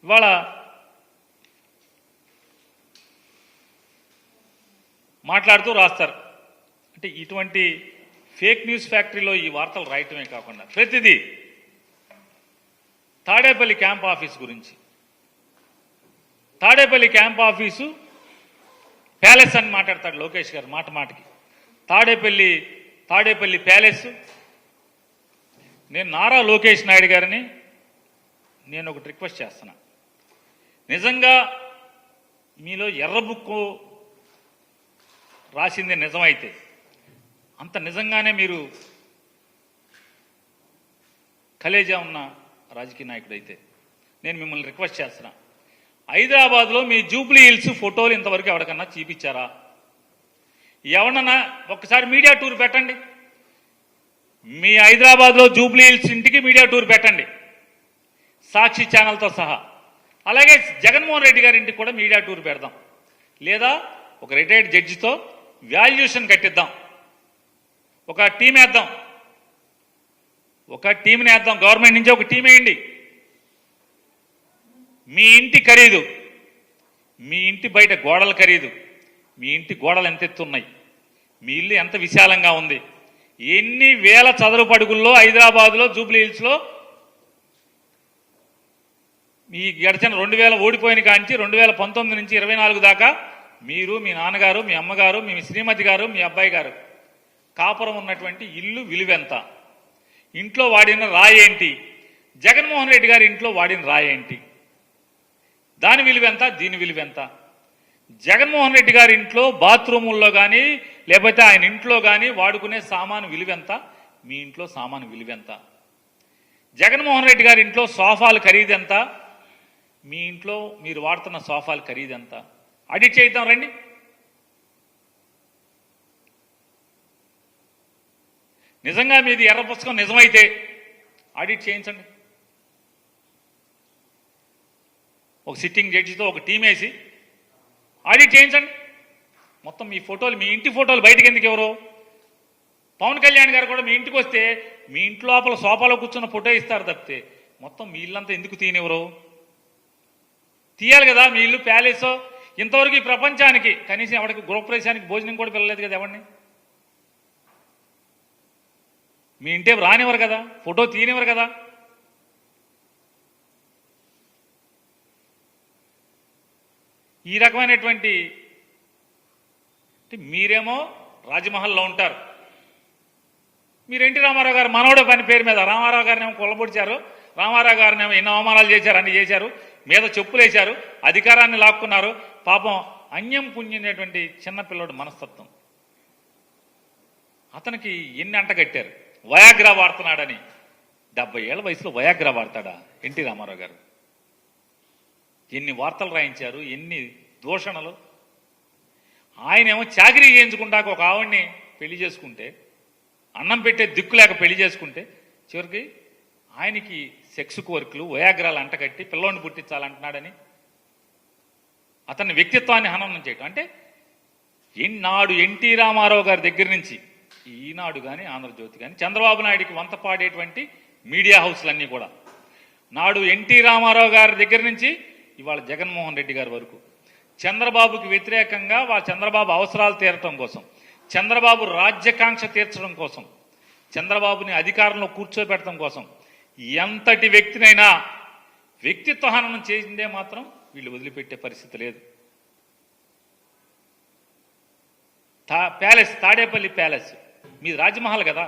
ఇవాళ మాట్లాడుతూ రాస్తారు. అంటే ఇటువంటి ఫేక్ న్యూస్ ఫ్యాక్టరీలో ఈ వార్తలు రాయటమే కాకుండా ప్రతిదీ తాడేపల్లి క్యాంప్ ఆఫీస్ గురించి, తాడేపల్లి క్యాంప్ ఆఫీసు ప్యాలెస్ అని మాట్లాడతాడు లోకేష్ గారు మాట మాటకి. తాడేపల్లి ప్యాలెస్. నేను నారా లోకేష్ నాయుడు గారిని నేను ఒకటి రిక్వెస్ట్ చేస్తున్నా. నిజంగా మీలో ఎర్ర బుక్కు రాసింది నిజమైతే, అంత నిజంగానే మీరు కలేజా ఉన్న రాజకీయ నాయకుడైతే నేను మిమ్మల్ని రిక్వెస్ట్ చేస్తున్నా. హైదరాబాద్లో మీ జూబ్లీ హిల్స్ ఫోటోలు ఇంతవరకు ఎవరికన్నా చూపించారా? ఎవరన్నా ఒక్కసారి మీడియా టూర్ పెట్టండి. మీ హైదరాబాద్లో జూబ్లీ హిల్స్ ఇంటికి మీడియా టూర్ పెట్టండి, సాక్షి ఛానల్తో సహా. అలాగే జగన్మోహన్ రెడ్డి గారి ఇంటికి కూడా మీడియా టూర్ పెడదాం. లేదా ఒక రిటైర్డ్ జడ్జితో వాల్యుయేషన్ కట్టిద్దాం, ఒక టీం వేద్దాం, గవర్నమెంట్ నుంచి ఒక టీం వేయండి. మీ ఇంటి ఖరీదు, మీ ఇంటి బయట గోడల ఖరీదు, మీ ఇంటి గోడలు ఎంత ఎత్తున్నాయి, మీ ఇల్లు ఎంత విశాలంగా ఉంది, ఎన్ని వేల చదరపు అడుగుల్లో హైదరాబాద్లో జూబ్లీ హిల్స్లో మీ గడిచిన 2000 ఓడిపోయిన కాంచి 2019 నుంచి 24 దాకా మీరు, మీ నాన్నగారు, మీ అమ్మగారు, మీ శ్రీమతి గారు, మీ అబ్బాయి గారు కాపురం ఉన్నటువంటి ఇల్లు విలువెంత, ఇంట్లో వాడిన రాయేంటి, జగన్మోహన్ రెడ్డి గారి ఇంట్లో వాడిన రాయేంటి, దాని విలువెంత, దీని విలువెంత, జగన్మోహన్ రెడ్డి గారి ఇంట్లో బాత్రూముల్లో కానీ లేకపోతే ఆయన ఇంట్లో కానీ వాడుకునే సామాను విలువెంత, మీ ఇంట్లో సామాను విలువెంత, జగన్మోహన్ రెడ్డి గారి ఇంట్లో సోఫాలు ఖరీదెంత, మీ ఇంట్లో మీరు వాడుతున్న సోఫాలు ఖరీదెంత, ఆడిట్ చేద్దాం రండి. నిజంగా మీది ఎర్ర పుస్తకం నిజమైతే ఆడిట్ చేయించండి. ఒక సిట్టింగ్ జడ్జితో ఒక టీం వేసి ఆడిట్ చేయించండి. మొత్తం మీ ఫోటోలు, మీ ఇంటి ఫోటోలు బయటకు ఎందుకు ఎవరు? పవన్ కళ్యాణ్ గారు కూడా మీ ఇంటికి వస్తే మీ ఇంటి లోపల సోఫాలో కూర్చున్న ఫోటో ఇస్తారు తప్పితే మొత్తం మీ ఇల్లంతా ఎందుకు తీయనివ్వరు? తీయాలి కదా. మీ ఇల్లు ప్యాలెస్. ఇంతవరకు ఈ ప్రపంచానికి కనీసం ఎవరికి గృహప్రవేశానికి భోజనం కూడా పిల్లలేదు కదా ఎవరిని. మీ ఇంటే రానివ్వరు కదా, ఫోటో తీయనివ్వరు కదా. ఈ రకమైనటువంటి మీరేమో రాజమహల్లో ఉంటారు. మీరు ఎన్టీ రామారావు గారు మనవడ పని పేరు మీద రామారావు గారిని ఏమో కొల్లబొడిచారు, రామారావు గారిని ఏమో ఎన్నో అవమానాలు చేశారు, అన్ని చేశారు, మీద చెప్పులేశారు, అధికారాన్ని లాక్కున్నారు. పాపం అన్యం పుణ్యనేటువంటి చిన్నపిల్లడు మనస్తత్వం. అతనికి ఎన్ని అంటగట్టారు, వయాగ్రా వాడుతున్నాడని. 70 ఏళ్ల వయసులో వయాగ్రా వాడతాడా ఎన్టీ రామారావు గారు? ఎన్ని వార్తలు రాయించారు, ఎన్ని దూషణలు. ఆయనేమో చాకరీ చేయించుకుంటాక ఒక ఆవిడ్ని పెళ్లి చేసుకుంటే, అన్నం పెట్టే దిక్కు లేక పెళ్లి చేసుకుంటే చివరికి ఆయనకి సెక్స్ కోరికలు, వయాగ్రాలు అంటగట్టి పిల్లోని పుట్టించాలంటున్నాడని అతని వ్యక్తిత్వాన్ని హననం చేయటం. అంటే నాడు ఎన్టీ రామారావు గారి దగ్గర నుంచి ఈనాడు కానీ ఆంధ్రజ్యోతి కానీ చంద్రబాబు నాయుడికి వంత పాడేటువంటి మీడియా హౌస్లన్నీ కూడా నాడు ఎన్టీ రామారావు గారి దగ్గర నుంచి ఇవాళ జగన్మోహన్ రెడ్డి గారి వరకు చంద్రబాబుకి వ్యతిరేకంగా చంద్రబాబు అవసరాలు తీరటం కోసం, చంద్రబాబు రాజ్యకాంక్ష తీర్చడం కోసం, చంద్రబాబుని అధికారంలో కూర్చోబెట్టడం కోసం ఎంతటి వ్యక్తినైనా వ్యక్తిత్వ హననం చేసిందే మాత్రం వీళ్ళు వదిలిపెట్టే పరిస్థితి లేదు. ప్యాలెస్, తాడేపల్లి ప్యాలెస్ మీది రాజమహల్ కదా.